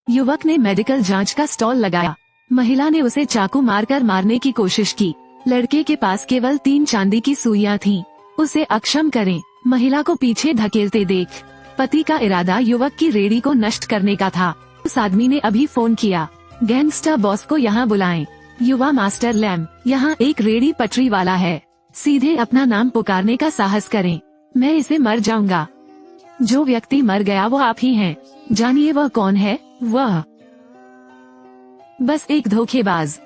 युवक ने मेडिकल जांच का स्टॉल लगाया। महिला ने उसे चाकू मारकर मारने की कोशिश की। लड़के के पास केवल 3 चांदी की सुइयां थीं। उसे अक्षम करें। महिला को पीछे धकेलते देख पति का इरादा युवक की रेडी को नष्ट करने का था। उस आदमी ने अभी फोन किया, गैंगस्टर बॉस को यहाँ बुलाएं। युवा मास्टर लैम, यहाँ एक रेडी पटरी वाला है, सीधे अपना नाम पुकारने का साहस करें। मैं इसे मर जाऊंगा। जो व्यक्ति मर गया वो आप ही हैं। जानिए वह कौन है? वह बस एक धोखेबाज।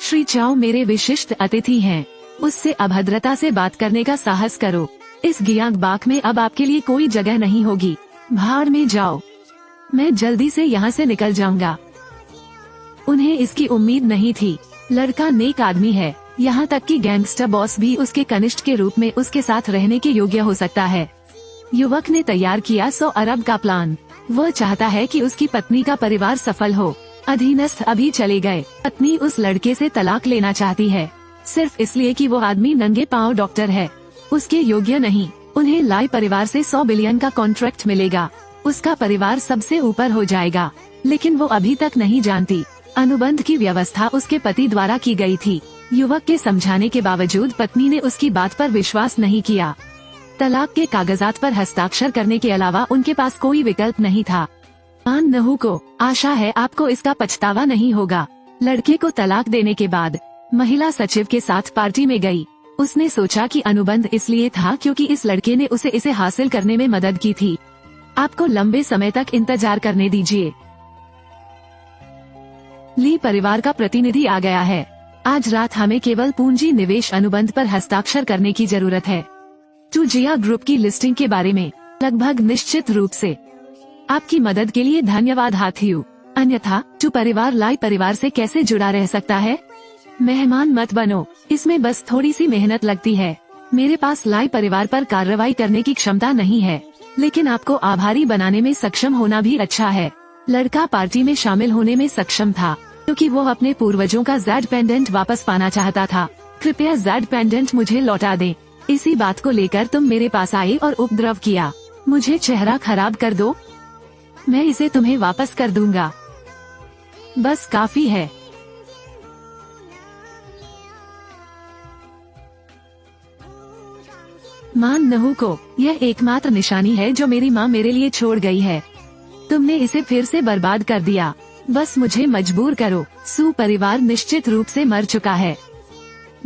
श्री चाओ मेरे विशिष्ट अतिथि हैं। उससे अभद्रता से बात करने का साहस करो। इस गियांग बाग में अब आपके लिए कोई जगह नहीं होगी। भाड़ में जाओ। मैं जल्दी से यहाँ से निकल जाऊंगा। उन्हें इसकी उम्मीद नहीं थी। लड़का नेक आदमी है, यहाँ तक कि गैंगस्टर बॉस भी उसके कनिष्ठ के रूप में उसके साथ रहने के योग्य हो सकता है। युवक ने तैयार किया 100 अरब का प्लान। वह चाहता है कि उसकी पत्नी का परिवार सफल हो। अधीनस्थ अभी चले गए। पत्नी उस लड़के से तलाक लेना चाहती है, सिर्फ इसलिए कि वो आदमी नंगे पांव डॉक्टर है, उसके योग्य नहीं। उन्हें लाई परिवार से 100 बिलियन का कॉन्ट्रैक्ट मिलेगा। उसका परिवार सबसे ऊपर हो जाएगा, लेकिन वो अभी तक नहीं जानती अनुबंध की व्यवस्था उसके पति द्वारा की गई थी। युवक के समझाने के बावजूद पत्नी ने उसकी बात पर विश्वास नहीं किया। तलाक के कागजात पर हस्ताक्षर करने के अलावा उनके पास कोई विकल्प नहीं था। आन नहू को आशा है आपको इसका पछतावा नहीं होगा। लड़के को तलाक देने के बाद महिला सचिव के साथ पार्टी में गई। उसने सोचा कि अनुबंध इसलिए था क्योंकि इस लड़के ने उसे इसे हासिल करने में मदद की थी। आपको लंबे समय तक इंतजार करने दीजिए। ली परिवार का प्रतिनिधि आ गया है। आज रात हमें केवल पूंजी निवेश अनुबंध पर हस्ताक्षर करने की जरूरत है। टूजिया ग्रुप की लिस्टिंग के बारे में लगभग निश्चित रूप से। आपकी मदद के लिए धन्यवाद हाथियू। अन्यथा टू परिवार लाई परिवार से कैसे जुड़ा रह सकता है? मेहमान मत बनो, इसमें बस थोड़ी सी मेहनत लगती है। मेरे पास लाई परिवार पर कार्रवाई करने की क्षमता नहीं है, लेकिन आपको आभारी बनाने में सक्षम होना भी अच्छा है। लड़का पार्टी में शामिल होने में सक्षम था क्योंकि वो अपने पूर्वजों का ज़ेड पेंडेंट वापस पाना चाहता था। कृपया ज़ेड पेंडेंट मुझे लौटा दें। इसी बात को लेकर तुम मेरे पास आए और उपद्रव किया। मुझे चेहरा खराब कर दो, मैं इसे तुम्हें वापस कर दूंगा। बस काफी है। मान नहू को यह एकमात्र निशानी है जो मेरी माँ मेरे लिए छोड़ गई है। तुमने इसे फिर से बर्बाद कर दिया। बस मुझे मजबूर करो। सू परिवार निश्चित रूप से मर चुका है।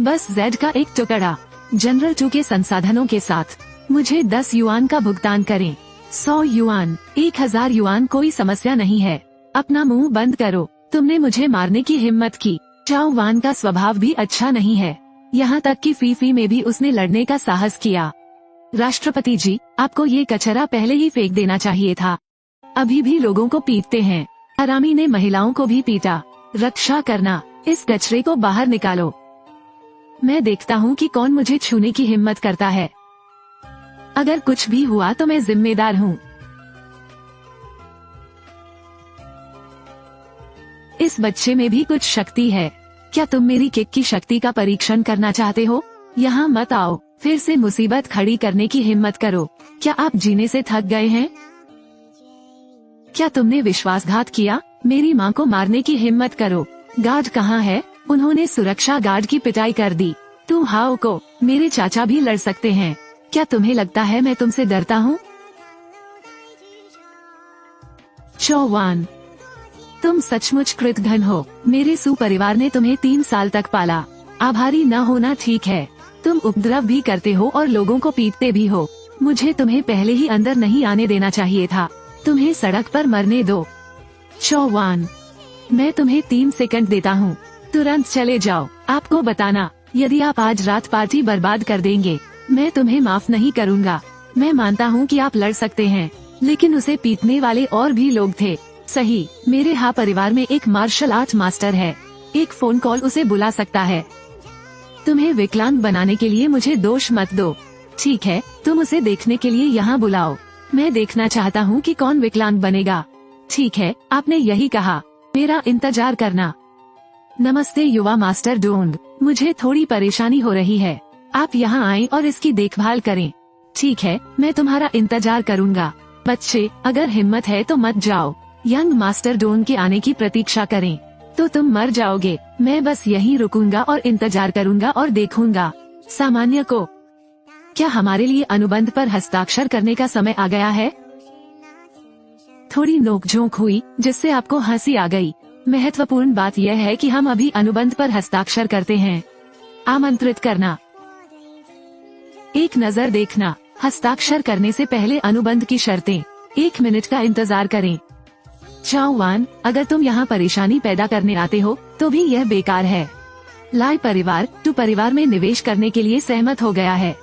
बस जेड का एक टुकड़ा। जनरल टू के संसाधनों के साथ मुझे 10 युआन का भुगतान करें। 100 युआन, 1000 युआन कोई समस्या नहीं है। अपना मुंह बंद करो। तुमने मुझे मारने की हिम्मत की। चाओ वान का स्वभाव भी अच्छा नहीं है, यहाँ तक कि फीफी में भी उसने लड़ने का साहस किया। राष्ट्रपति जी, आपको ये कचरा पहले ही फेंक देना चाहिए था। अभी भी लोगों को पीटते हैं। हरामी ने महिलाओं को भी पीटा। रक्षा करना, इस कचरे को बाहर निकालो। मैं देखता हूँ कि कौन मुझे छूने की हिम्मत करता है। अगर कुछ भी हुआ तो मैं जिम्मेदार हूँ। इस बच्चे में भी कुछ शक्ति है। क्या तुम मेरी किक की शक्ति का परीक्षण करना चाहते हो? यहाँ मत आओ। फिर से मुसीबत खड़ी करने की हिम्मत करो। क्या आप जीने से थक गए हैं? क्या तुमने विश्वासघात किया? मेरी माँ को मारने की हिम्मत करो। गार्ड कहाँ है? उन्होंने सुरक्षा गार्ड की पिटाई कर दी। तुम हाओ को मेरे चाचा भी लड़ सकते हैं। क्या तुम्हें लगता है मैं तुमसे डरता हूँ? चौवान, तुम सचमुच कृतघ्न हो। मेरे सू परिवार ने तुम्हें 3 साल तक पाला। आभारी न होना ठीक है। तुम उपद्रव भी करते हो और लोगों को पीटते भी हो। मुझे तुम्हें पहले ही अंदर नहीं आने देना चाहिए था। तुम्हें सड़क पर मरने दो। चौवान, मैं तुम्हें 3 सेकंड देता हूँ। तुरंत चले जाओ। आपको बताना, यदि आप आज रात पार्टी बर्बाद कर देंगे, मैं तुम्हें माफ नहीं करूँगा। मैं मानता हूँ कि आप लड़ सकते हैं, लेकिन उसे पीटने वाले और भी लोग थे। सही, मेरे यहाँ परिवार में एक मार्शल आर्ट मास्टर है। एक फोन कॉल उसे बुला सकता है। तुम्हें विकलांग बनाने के लिए मुझे दोष मत दो। ठीक है, तुम उसे देखने के लिए यहाँ बुलाओ। मैं देखना चाहता हूँ कि कौन विकलांग बनेगा। ठीक है, आपने यही कहा। मेरा इंतजार करना। नमस्ते युवा मास्टर डोंग, मुझे थोड़ी परेशानी हो रही है। आप यहाँ आएं और इसकी देखभाल करें। ठीक है, मैं तुम्हारा इंतजार करूँगा। बच्चे, अगर हिम्मत है तो मत जाओ। यंग मास्टर डोन के आने की प्रतीक्षा करें तो तुम मर जाओगे। मैं बस यहीं रुकूंगा और इंतजार करूंगा और देखूंगा। सामान्य को, क्या हमारे लिए अनुबंध पर हस्ताक्षर करने का समय आ गया है? थोड़ी नोकझोंक हुई जिससे आपको हंसी आ गई। महत्वपूर्ण बात यह है कि हम अभी अनुबंध पर हस्ताक्षर करते हैं। आमंत्रित करना, एक नजर देखना, हस्ताक्षर करने से पहले अनुबंध की शर्तें। 1 मिनट का इंतजार करें। चाओ वान, अगर तुम यहाँ परेशानी पैदा करने आते हो तो भी यह बेकार है। लाई परिवार टू परिवार में निवेश करने के लिए सहमत हो गया है।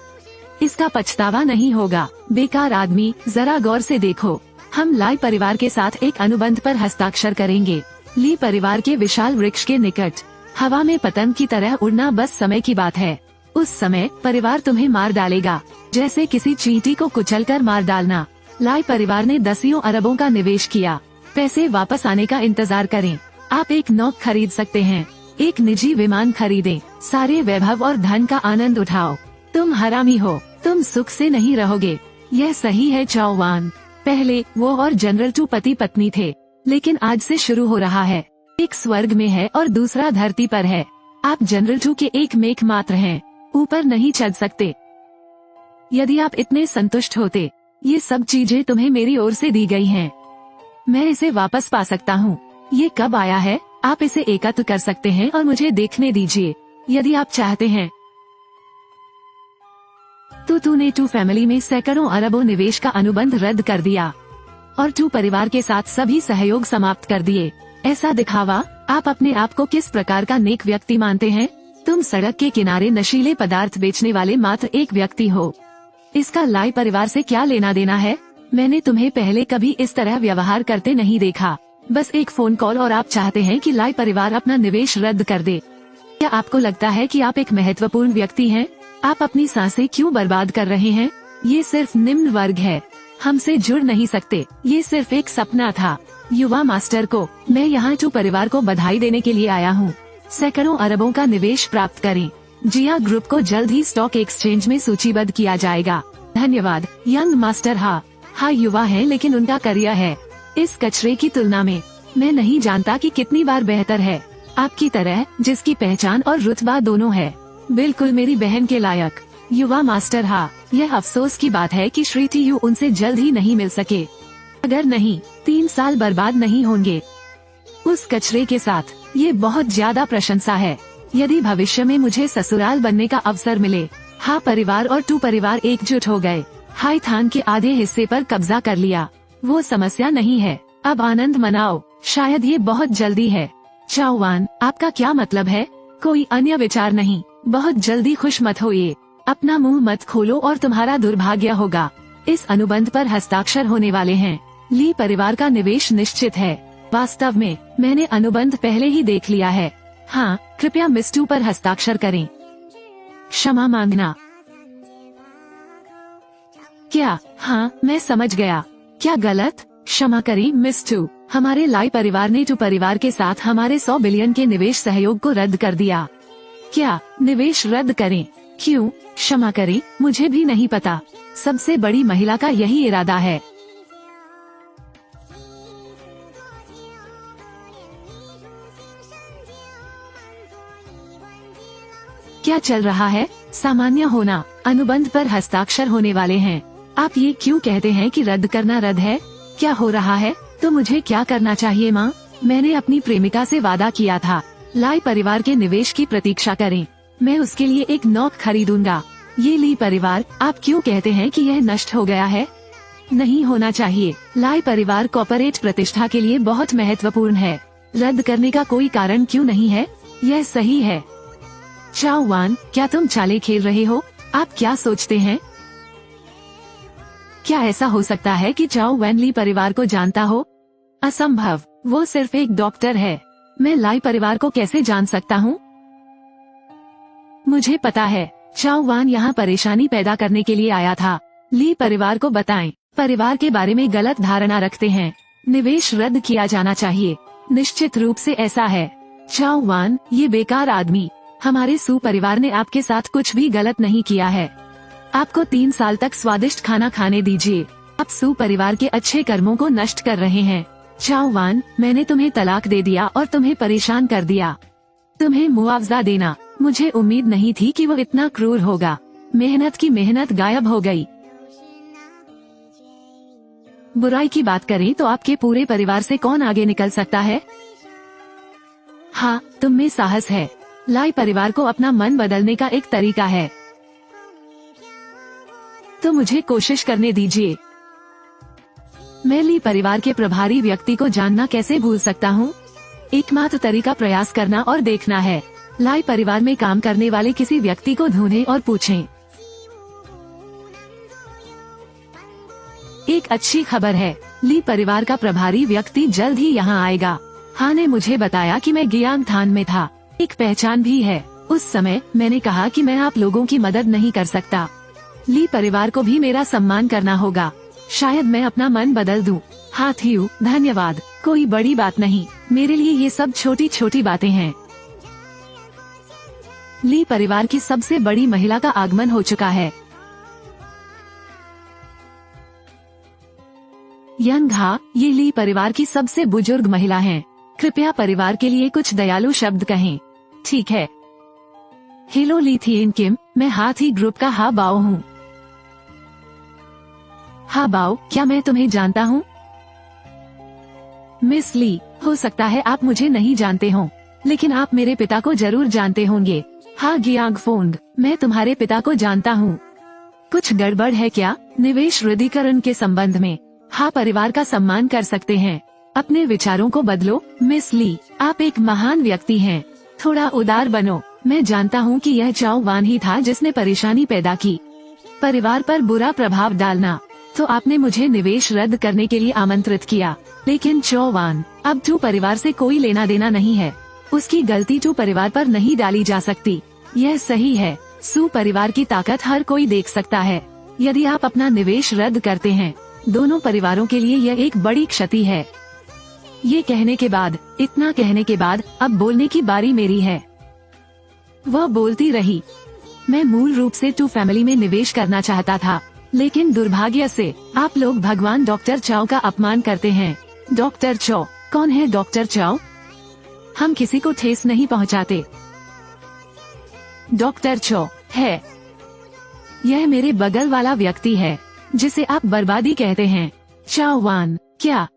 इसका पछतावा नहीं होगा। बेकार आदमी, जरा गौर से देखो। हम लाई परिवार के साथ एक अनुबंध पर हस्ताक्षर करेंगे। ली परिवार के विशाल वृक्ष के निकट हवा में पतंग की तरह उड़ना बस समय की बात है। उस समय परिवार तुम्हें मार डालेगा, जैसे किसी चींटी को कुचलकर मार डालना। लाई परिवार ने दसियों अरबों का निवेश किया। पैसे वापस आने का इंतजार करें। आप एक नौक खरीद सकते हैं, एक निजी विमान खरीदें, सारे वैभव और धन का आनंद उठाओ। तुम हरामी हो, तुम सुख से नहीं रहोगे। यह सही है चाओ वान। पहले वो और जनरल टू पति पत्नी थे, लेकिन आज से शुरू हो रहा है। एक स्वर्ग में है और दूसरा धरती पर है। आप जनरल टू के एक मेख मात्र हैं, ऊपर नहीं चढ़ सकते। यदि आप इतने संतुष्ट होते, ये सब चीजें तुम्हें मेरी ओर से दी गई हैं। मैं इसे वापस पा सकता हूँ। ये कब आया है? आप इसे एकत्र कर सकते हैं और मुझे देखने दीजिए, यदि आप चाहते हैं। तो तूने टू फैमिली में सैकड़ों अरबों निवेश का अनुबंध रद्द कर दिया और टू परिवार के साथ सभी सहयोग समाप्त कर दिए। ऐसा दिखावा, आप अपने आप को किस प्रकार का नेक व्यक्ति मानते हैं? तुम सड़क के किनारे नशीले पदार्थ बेचने वाले मात्र एक व्यक्ति हो। इसका लाई परिवार से क्या लेना देना है? मैंने तुम्हें पहले कभी इस तरह व्यवहार करते नहीं देखा। बस एक फोन कॉल और आप चाहते हैं कि लाई परिवार अपना निवेश रद्द कर दे। क्या आपको लगता है कि आप एक महत्वपूर्ण व्यक्ति हैं? आप अपनी सांसें क्यों बर्बाद कर रहे हैं? ये सिर्फ निम्न वर्ग है, हमसे जुड़ नहीं सकते। ये सिर्फ एक सपना था। युवा मास्टर को, मैं यहाँ टू परिवार को बधाई देने के लिए आया हूँ। सैकड़ों अरबों का निवेश प्राप्त करें। जिया ग्रुप को जल्द ही स्टॉक एक्सचेंज में सूचीबद्ध किया जाएगा। धन्यवाद। यंग मास्टर, हाँ युवा है लेकिन उनका करियर है इस कचरे की तुलना में, मैं नहीं जानता कि कितनी बार बेहतर है। आपकी तरह, जिसकी पहचान और रुतबा दोनों है, बिल्कुल मेरी बहन के लायक। युवा मास्टर, यह अफसोस की बात है कि श्री टी यू उनसे जल्द ही नहीं मिल सके। अगर नहीं, 3 साल बर्बाद नहीं होंगे उस कचरे के साथ। ये बहुत ज्यादा प्रशंसा है। यदि भविष्य में मुझे ससुराल बनने का अवसर मिले, परिवार और टू परिवार एकजुट हो गए, हाईथान के आधे हिस्से पर कब्जा कर लिया, वो समस्या नहीं है। अब आनंद मनाओ, शायद ये बहुत जल्दी है। चाओ वान, आपका क्या मतलब है? कोई अन्य विचार नहीं। बहुत जल्दी खुश मत होइए, अपना मुंह मत खोलो और तुम्हारा दुर्भाग्य होगा। इस अनुबंध पर हस्ताक्षर होने वाले हैं। ली परिवार का निवेश निश्चित है। वास्तव में मैंने अनुबंध पहले ही देख लिया है। कृपया मिस टू पर हस्ताक्षर करें। क्षमा मांगना। क्या? मैं समझ गया। क्या गलत? क्षमा करें मिस टू, हमारे लाई परिवार ने टू परिवार के साथ हमारे 100 बिलियन के निवेश सहयोग को रद्द कर दिया। क्या निवेश रद्द करें? क्यों? क्षमा करें, मुझे भी नहीं पता। सबसे बड़ी महिला का यही इरादा है। क्या चल रहा है? सामान्य होना। अनुबंध पर हस्ताक्षर होने वाले हैं। आप ये क्यों कहते हैं कि रद्द करना रद्द है? क्या हो रहा है? तो मुझे क्या करना चाहिए माँ? मैंने अपनी प्रेमिका से वादा किया था, लाई परिवार के निवेश की प्रतीक्षा करें। मैं उसके लिए एक नौक खरीदूंगा। ये ली परिवार, आप क्यों कहते हैं कि यह नष्ट हो गया है? नहीं होना चाहिए। लाई परिवार कॉर्पोरेट प्रतिष्ठा के लिए बहुत महत्वपूर्ण है। रद्द करने का कोई कारण क्यों नहीं है? यह सही है। चाओ वान, क्या तुम चालें खेल रहे हो? आप क्या सोचते हैं? क्या ऐसा हो सकता है कि चाओ वैन ली परिवार को जानता हो? असंभव, वो सिर्फ एक डॉक्टर है। मैं लाई परिवार को कैसे जान सकता हूँ? मुझे पता है, चाओ वान यहाँ परेशानी पैदा करने के लिए आया था। ली परिवार को बताएं, परिवार के बारे में गलत धारणा रखते हैं। निवेश रद्द किया जाना चाहिए। निश्चित रूप से ऐसा है। चाओ वान, ये बेकार आदमी, हमारे सू परिवार ने आपके साथ कुछ भी गलत नहीं किया है। आपको 3 साल तक स्वादिष्ट खाना खाने दीजिए। आप सू परिवार के अच्छे कर्मों को नष्ट कर रहे हैं। चाओ वान, मैंने तुम्हें तलाक दे दिया और तुम्हें परेशान कर दिया। तुम्हें मुआवजा देना। मुझे उम्मीद नहीं थी कि वो इतना क्रूर होगा। मेहनत की मेहनत गायब हो गई। बुराई की बात करें तो आपके पूरे परिवार से कौन आगे निकल सकता है? हाँ, तुम में साहस है। लाई परिवार को अपना मन बदलने का एक तरीका है, तो मुझे कोशिश करने दीजिए। मैं ली परिवार के प्रभारी व्यक्ति को जानना कैसे भूल सकता हूँ? एकमात्र तरीका प्रयास करना और देखना है। लाई परिवार में काम करने वाले किसी व्यक्ति को ढूंढें और पूछें। एक अच्छी खबर है, ली परिवार का प्रभारी व्यक्ति जल्द ही यहाँ आएगा। हाँ ने मुझे बताया कि मैं गियांगथान में था। एक पहचान भी है। उस समय मैंने कहा कि मैं आप लोगों की मदद नहीं कर सकता। ली परिवार को भी मेरा सम्मान करना होगा। शायद मैं अपना मन बदल दूं। हाँ थियू, धन्यवाद। कोई बड़ी बात नहीं, मेरे लिए ये सब छोटी छोटी बातें हैं। ली परिवार की सबसे बड़ी महिला का आगमन हो चुका है। यंघा, ये ली परिवार की सबसे बुजुर्ग महिला हैं। कृपया परिवार के लिए कुछ दयालु शब्द कहें। ठीक है। हेलो ली थिएन किम, मैं हाथी ग्रुप का हा बाओ हूँ। हा बाओ, क्या मैं तुम्हें जानता हूँ? मिस ली, हो सकता है आप मुझे नहीं जानते हो, लेकिन आप मेरे पिता को जरूर जानते होंगे। हा गियांगफोंग, मैं तुम्हारे पिता को जानता हूँ। कुछ गड़बड़ है क्या? निवेश वृद्धिकरण के संबंध में। हाँ, परिवार का सम्मान कर सकते हैं। अपने विचारों को बदलो मिस ली, आप एक महान व्यक्ति हैं। थोड़ा उदार बनो। मैं जानता हूँ कि यह चाओ वान ही था जिसने परेशानी पैदा की, परिवार पर बुरा प्रभाव डालना। तो आपने मुझे निवेश रद्द करने के लिए आमंत्रित किया, लेकिन चाओ वान, अब टू परिवार से कोई लेना देना नहीं है। उसकी गलती टू परिवार पर नहीं डाली जा सकती। यह सही है। सू परिवार की ताकत हर कोई देख सकता है। यदि आप अपना निवेश रद्द करते हैं, दोनों परिवारों के लिए यह एक बड़ी क्षति है। ये कहने के बाद, इतना कहने के बाद, अब बोलने की बारी मेरी है। वह बोलती रही। मैं मूल रूप से टू फैमिली में निवेश करना चाहता था, लेकिन दुर्भाग्य से आप लोग भगवान डॉक्टर चाओ का अपमान करते हैं। डॉक्टर चाओ? कौन है डॉक्टर चाओ? हम किसी को ठेस नहीं पहुंचाते। डॉक्टर चाओ है, यह मेरे बगल वाला व्यक्ति है जिसे आप बर्बादी कहते हैं। चाओ वान, क्या